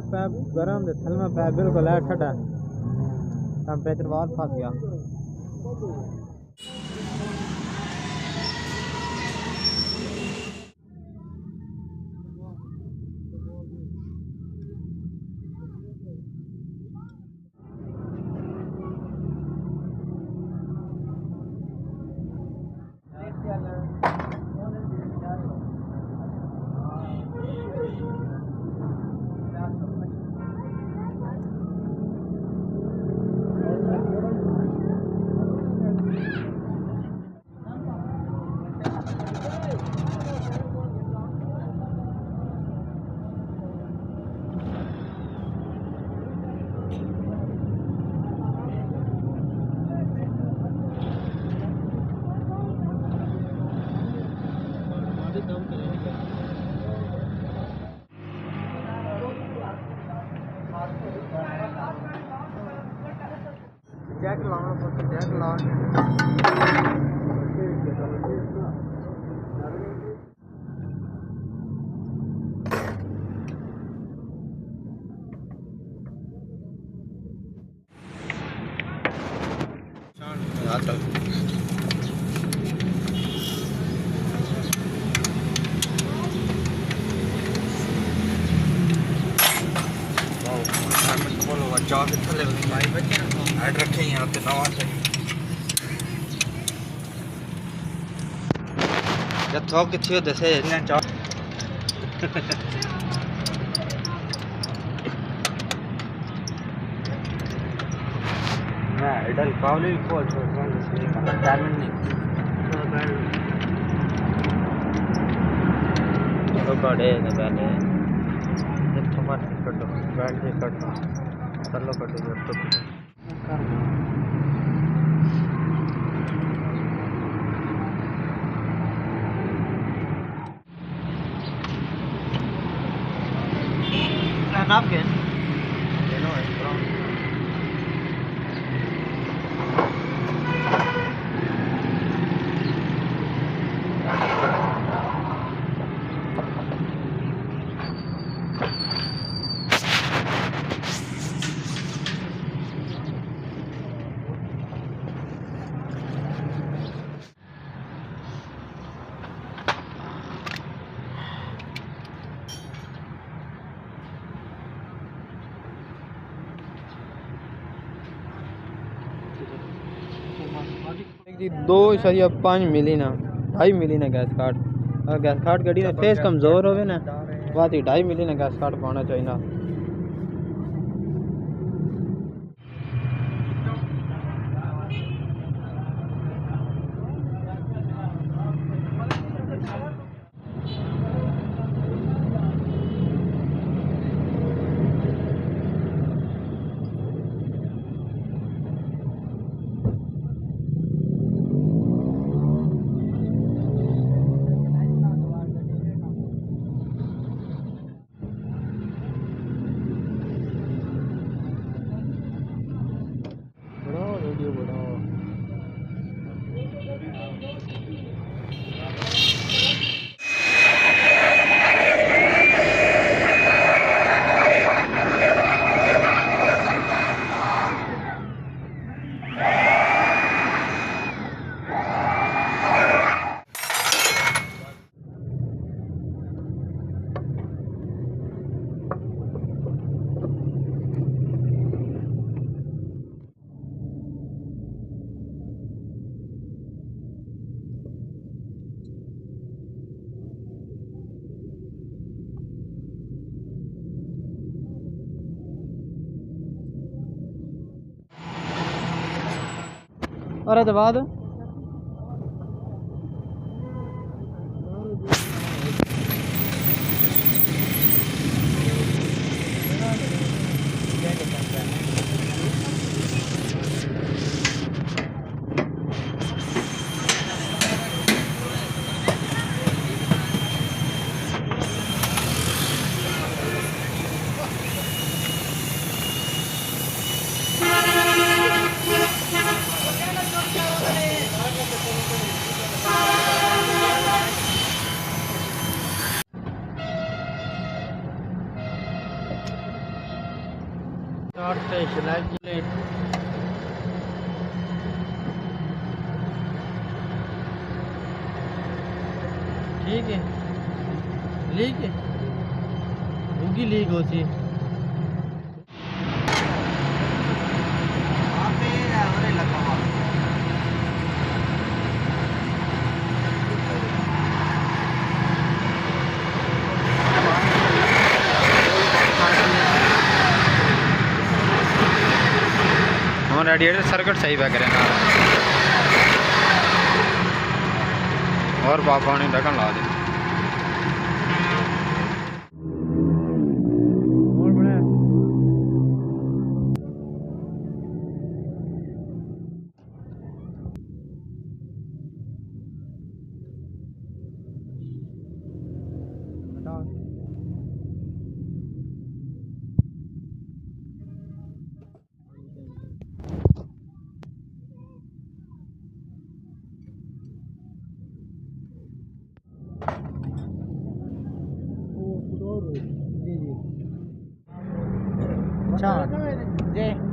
Pipe गरम थे थल में पैप बिल्कुल है ठंडा टेम्परेचर बहुत फंस गया। जैक लाना पड़ता जैक ला जाके थले भाई बच्चे हाइड रखे यहाँ पे नवा चाहिए जब थोक कितनी हो दसे इन्हें चाह ना इधर पावले को छोड़ दे मतलब टाइमिंग नहीं तो बड़े ना पहले जब टमाटर कटो बैंड से कटो चलो कटो तो napkin. You know it's brown. जी 2.5 मिली ना 2.5 मिली ना गैस कार्ड अगर गैस कार्ड गड्डी ने फेस कमज़ोर होवे ना बात ही 2.5 मिली ना गैस कार्ड पाना चाहिए ना। और उसके बाद फ्लैशलाइट ठीक है, लीक है, होगी लीक होती हम रेडिएटर सर्किट सही पे करें ना और पापा ने ढक्कन ला दी और बड़ा जी जी अच्छा जी